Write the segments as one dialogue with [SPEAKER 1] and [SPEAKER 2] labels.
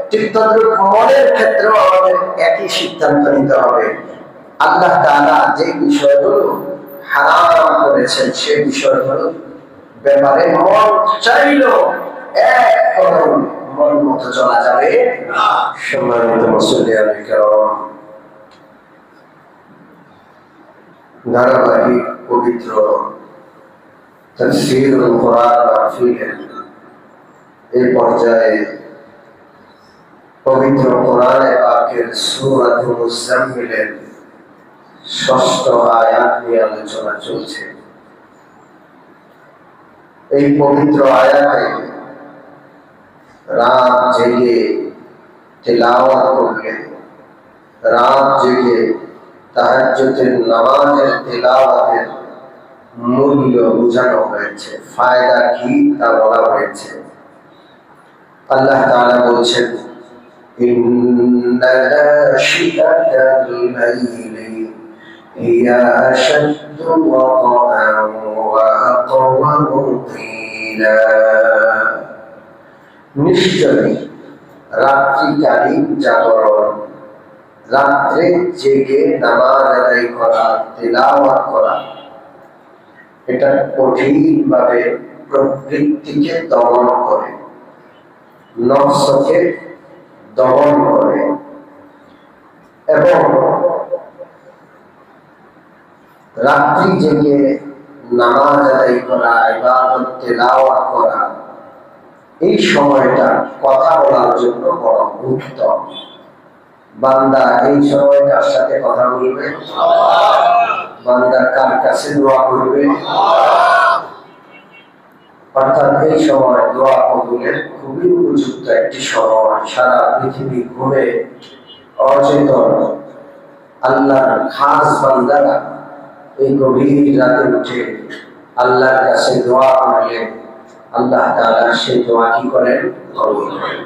[SPEAKER 1] ঠিক তদ্রুপ মনের ক্ষেত্রেও আমাদের একই সিদ্ধান্ত নিতে হবে। আল্লাহ তাআলা যে বিষয়গুলো হারাম করেছেন সেই বিষয়গুলো ব্যাপারে মন চাইলো এক কদম মন মতো চলা যাবে না। সম্মানিত মুসলিয়ান কিরাম, ধারাবাহিক পবিত্র তাফসীরুল কোরআন মাহফিলের এই পর্যায়ে পবিত্র কোরআনে পাকের সূরাতুল মুজাম্মিলের ৬ষ্ঠ আয়াত নিয়ে আলোচনা চলছে। এই পবিত্র আয়াতে রাত জেগে তিলাওয়াত করলে, রাত জেগে তাহাজ্জুদের নামাজের তিলাওয়াতের মূল্য বোঝানো হয়েছে, ফায়দা কি তা বলা হয়েছে। আল্লাহ তাআলা বলছেন, ইন্না নাশিআতাল লাইলি হিয়া আশাদ্দু ওয়াকআন ওয়া আqওয়ামু কিলা। নিশ্চয়ই রাত্রিকালীন জাগরণ, রাত্রে জেগে নামাজ আদায় করা, তিলাওয়াত করা, এটা কঠিনভাবে প্রবৃত্তিকে দমন করে, নফসকে দমন করে এবং রাত্রি জেগে নামাজ আদায় করা, ইবাদত তিলাওয়াত করা, এই সময়টা কথা বলার জন্য বড় উত্তম। বান্দা এই সময়টার সাথে কথা বলবে, বান্দা কার কাছে দোয়া করবে, অর্থাৎ এই সময় দোয়া কবুলের খুবই উপযুক্ত একটি সময়। সারা পৃথিবী ঘুরে অচেতন আল্লাহর খাস বান্দারা এই গভীর রাতে উঠে আল্লাহর কাছে দোয়া করলে আল্লাহ তাআলা সেই দোয়া কি করেন? কবুল করেন।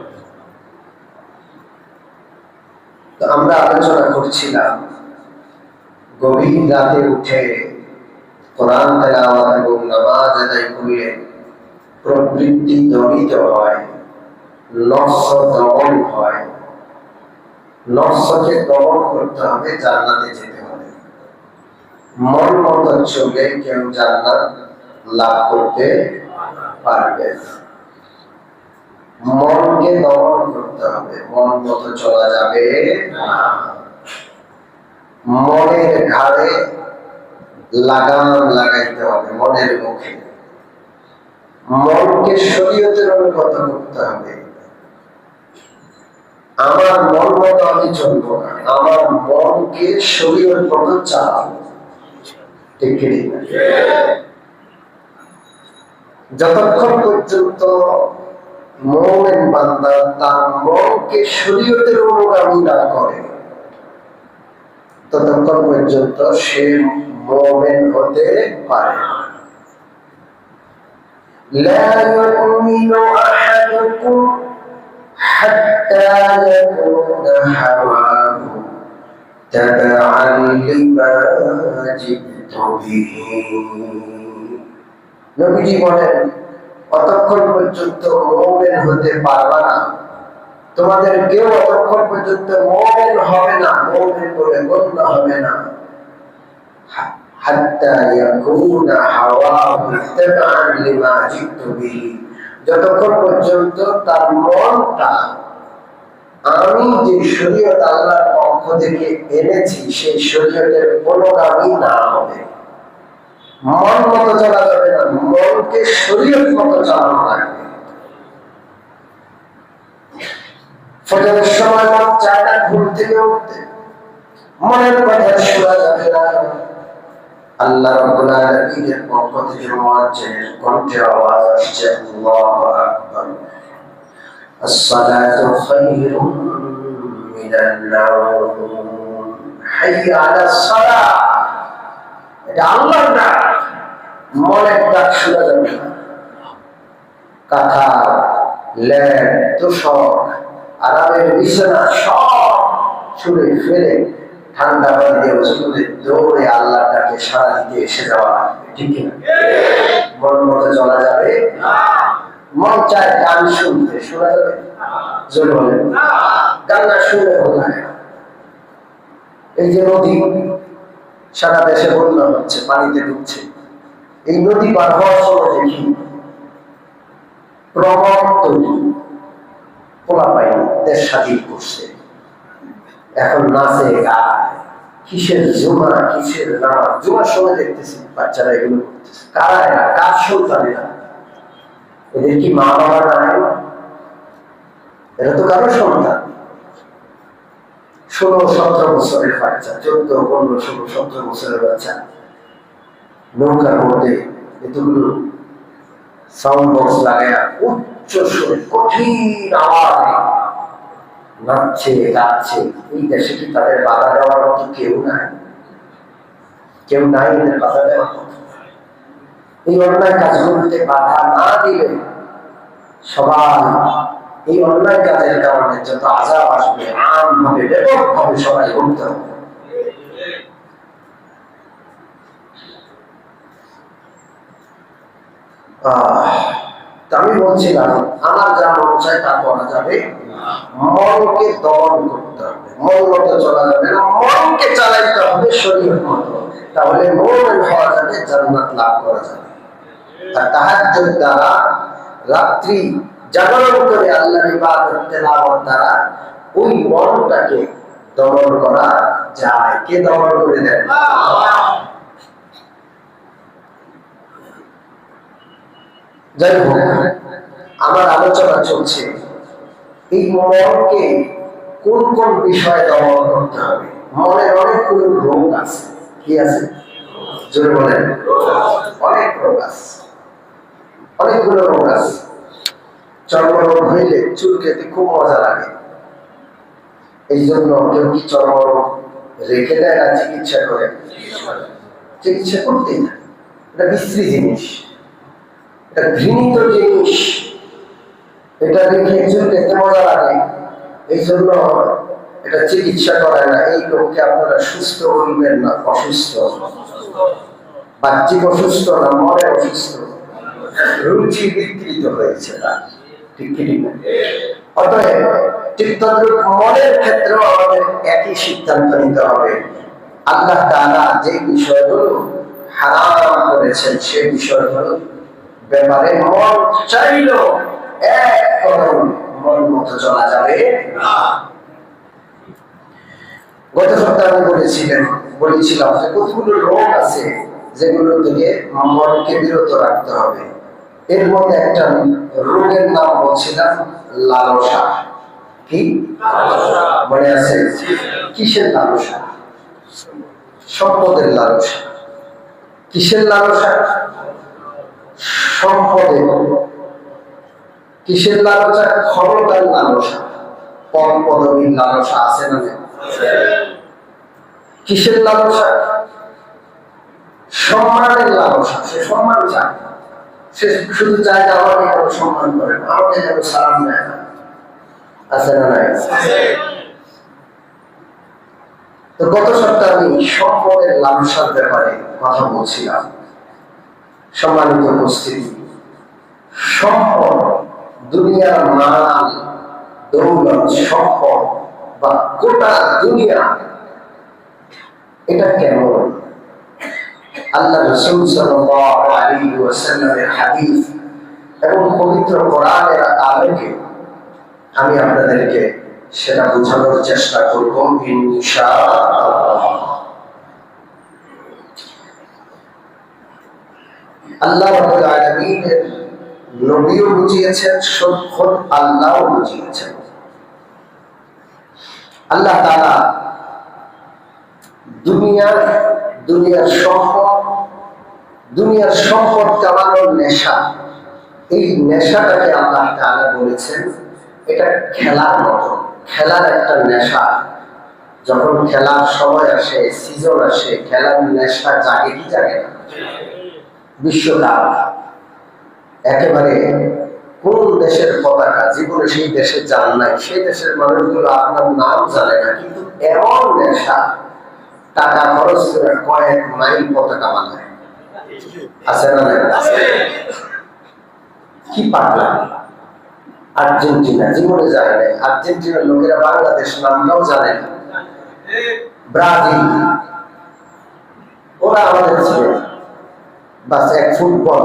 [SPEAKER 1] তো আমরা আলোচনা করছিলাম গভীর রাতে উঠে কোরআন তেলাওয়াত এবং নামাজ আদায় করলে প্রবৃত্তি দমিত হয়, নফস দমন হয়। নফসকে দমন করতে হবে, জান্নাতে যেতে হবে। মন মতো চলে কেউ জান্নাত লাভ করতে পারবে না। মনকে দমন করতে হবে, মন মতো চলা যাবে না। মনের ঘাড়ে লাগাম লাগাইতে হবে, মনের মুখে। মনকে শরীয়তের অনুগত করতে হবে। আমার মন মতো আমি চলবো না, আমার মনকে শরীয়ত মতো চালাবো। ঠিক কি? যতক্ষণ পর্যন্ত মুমিন বান্দা তার মনকে শরীয়তের অনুগামী না করে, ততক্ষণ পর্যন্ত সে মুমিন হতে পারে না। لا يؤمن أحدكم حتى يكون هواه تبعا لما جئت به। নবীজি বলেন, অতক্ষণ পর্যন্ত মুমিন হতে পারবে না, তোমাদের কেউ অতক্ষণ পর্যন্ত মুমিন হবে না, মুমিন বলে গণ্য হবে না, হাত্তা ইয়াকুনা হাওয়াহু তাবআন লিমা জিতু বিহি, যতক্ষণ পর্যন্ত তার মনটা আমি যে শরীয়ত আল্লাহর পক্ষ থেকে এনেছি সেই শরীয়তের অনুগামী না হবে। মন মতো চলা যাবে না, মনকে শরীয়ত মতো চালানো লাগবে। ফজরের সময় মন চায় না ঘুম থেকে উঠতে, মনের কথা শোনা যাবে না। আল্লাহ রাব্বুল আলামিনের পক্ষ থেকে মুয়াজ্জিনের কণ্ঠে আওয়াজ আসছে, আল্লাহু আকবার, as-salatu khayrun minan nawm, hayya alas salah। এটা আল্লাহর ডাক, মনের ডাক শোনা যাবে না। কাঁথা, লেপ, তোশক, আরামের বিছানা সব ছুঁড়ে ফেলে ঠান্ডা পানি দিয়ে ওযু করে দৌড়ে আল্লাহর ডাকে সাড়া দিতে এসে যাওয়া লাগবে। ঠিক কিনা? মন মতো চলা যাবে না। মন চায় গান শুনতে, শোনা যাবে না। জোরে বলেন কান্না শুনে ভালো লাগে। এই যে নদী সারা দেশে বন্যা হচ্ছে, পানিতে ডুবছে, এই নদী পার হওয়ার সময় দেখি প্রভাব তৈরি পোলা পাই দেশ স্বাধীন করছে, এখন নাচে গায়, কিসের জুমা কিসের নামাজ, জুমার সময় দেখতেছি বাচ্চারা এগুলো করতেছে, কারা এরা, কার সন্তানেরা, এদের কি মা বাবা নাই? এরা তো কারো সন্তান। 16-17 বছরের বাচ্চা, 14-15-16-17 বছরের বাচ্চা নৌকার মধ্যে এতগুলো সাউন্ড বক্স লাগায় উচ্চ সুরে কঠিন আওয়াজে নাচছে গাচ্ছে। এই দেশে কি তাদের বাধা দেওয়ার মতো কেউ নাই? কেউ নাই এদের বাধা দেওয়ার মতো। এই অন্যায় কাজগুলোতে বাধা না দিলে সবাই এই অন্যায় কাজের কারণে যত আযাব আসবে আমভাবে ব্যাপকভাবে সবাই ভুগতে হবে। আমি বলছিলাম আমার যা মন চায় তা করা যাবে, মনকে দমন করতে হবে, মন মতো চলা যাবে না, মনকে চালাইতে হবে শরীর মতো, তাহলে মুমিন হওয়া যাবে, জান্নাত লাভ করা যাবে। আর তাহাজ্জুদ দ্বারা, রাত্রি জাগরণ করে আল্লাহর ইবাদত তেলাওয়াত দ্বারা ওই মনটাকে দমন করা যায়। কে দমন করে দেন? যাই হোক, আমার আলোচনা চলছে এই মনকে কোন কোন বিষয়ে দমন করতে হবে। মনের অনেকগুলো রোগ আছে। কি আছে? জোরে বলেন। অনেক রোগ আছে, অনেকগুলো রোগ আছে। চর্মরোগ হইলে চুল খেতে খুব মজা লাগে, এই জন্য কেউ কি চর্মরোগ রেখে দেয় না চিকিৎসা করে? চিকিৎসা করতেই না। এটা বিশ্রী জিনিস, এটা ঘৃণিত জিনিস, এটা রেখে চুল খেতে মজা লাগে, এই জন্য এটা চিকিৎসা করে না। এই লোককে আপনারা সুস্থ বলবেন না অসুস্থ? বাহ্যিক অসুস্থ না, মনে অসুস্থ, রুচি বিকৃত হয়েছে না। অতএব ঠিক তদ্রূপ মনের ক্ষেত্রেও আমাদের একই সিদ্ধান্ত নিতে হবে। আল্লাহ তাআলা যে বিষয়গুলো হারাম করেছেন সেই বিষয়গুলো ব্যাপারে মন চাইলেও এক কদম মন মতো চলা যাবে না। গত সপ্তাহে আমি বলেছিলাম যে কতগুলো রোগ আছে যেগুলো থেকে মনকে বিরত রাখতে হবে। এর মধ্যে একটা রোগের নাম বলছিলাম লালসা। কি মনে আছে? কিসের লালসা? সম্পদের লালসা। কিসের লালসা? সম্পদের। কিসের লালসা? ক্ষমতার লালসা, পদ পদবীর লালসা আছে না? কিসের লালসা? সম্মানের লালসা। সে সম্মান চায়, সে শুধু চায় যে আমাকে কেন সম্মান করে, আমাকে যেন সালাম দেয় না। আছে না নাই? তো গত সপ্তাহে আমি সম্পদের লালসার ব্যাপারে কথা বলছিলাম। সম্মানিত উপস্থিতি, সম্পদ, দুনিয়ার মাল দৌলত, সম্পদ বা গোটা দুনিয়া, এটা কেমন? আল্লাহ রাসূল সাল্লাল্লাহু আলাইহি ওয়াসাল্লামের হাদিস এবং পবিত্র কোরআনের আলোকে আমি আপনাদেরকে সেটা বোঝানোর চেষ্টা করব ইনশাআল্লাহ। আল্লাহ রাব্বুল আলামিনের নবীও বুঝিয়েছেন, খোদ আল্লাহও বুঝিয়েছেন। আল্লাহ তাআলা দুনিয়ার সম্পদ কামানোর নেশা, এই নেশাটাকে আল্লাহ তাআলা বলেছেন এটা খেলার মতো, খেলার একটা নেশা। যখন খেলার সময় আসে, সিজন আসে, খেলার নেশা জাগে কি জাগে না? বিশ্বকাপ, একেবারে কোন দেশের পতাকা, জীবনে সেই দেশে যান নাই, সেই দেশের মানুষগুলো আপনার নাম জানে না, কিন্তু এমন নেশা, টাকা খরচ করে কয়েক মাইল পতাকা বানায়। আছে না? কি পাগলা! আর্জেন্টিনা জীবনে যায় নাই, আর্জেন্টিনার লোকেরা বাংলাদেশ নামটাও জানে না, ব্রাজিল, ওরা আমাদের ছিল বাস এক ফুটবল।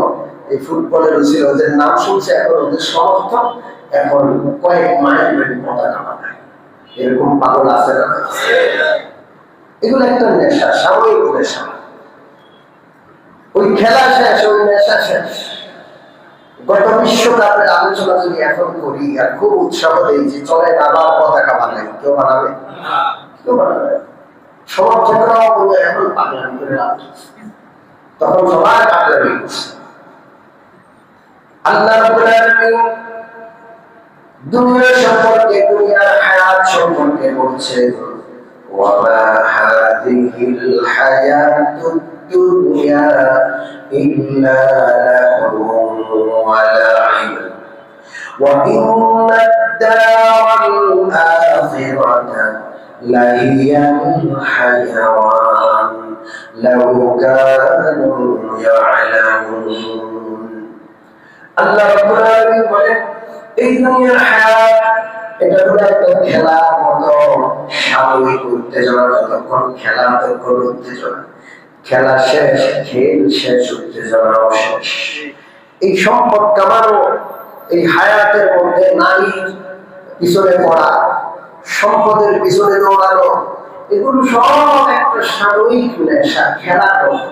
[SPEAKER 1] এই ফুটবলের ছিল ওদের নাম শুনছে, এখন ওদের সমর্থক এখন কয়েক মাইল পতাকা বানায়। এরকম পাগল আছে না? এগুলো একটা নেশা, সাময়িক নেশা। ওই খেলা শেষ, ওই নেশা শেষ। গত বিশ্বকাপের আলোচনা যদি এখন করি আর খুব উৎসাহ দেই যে চলে আবার পতাকা বানাই, কেউ বানাবে? কেউ বানাবে? সমর্থকরাও বলে এখন পাগলামি করে লাভ, তখন সবাই পাগলামি করছে। আল্লাহ রাব্বুল আলামিন দুনিয়া সম্পর্কে, দুনিয়ার হায়াত সম্পর্কে বলছেন, ওয়ামা হাযিহিল হায়াতুদ দুনিয়া ইল্লা লাহবুন ওয়া লা'ib ওয়া ইন্নাদ দারাল আখিরাতা লাহিয়াল হায়াওয়ান লাউ কানু ইয়ালামুন। আল্লাহ রাব্বুল আলামিন বলেন, এই দুনিয়ার হায়াত এটা হলো একটা খেলার মতো, সাময়িক উত্তেজনা, যতক্ষণ খেলা ততক্ষণ উত্তেজনা, খেলা শেষ, খেল শেষ, উত্তেজনাও শেষ। এই সম্পদ কামানো, এই হায়াতের মধ্যে নারীর পিছনে পড়া, সম্পদের পিছনে দৌড়ানো, এগুলো সব একটা সাময়িক নেশা, খেলার মতো।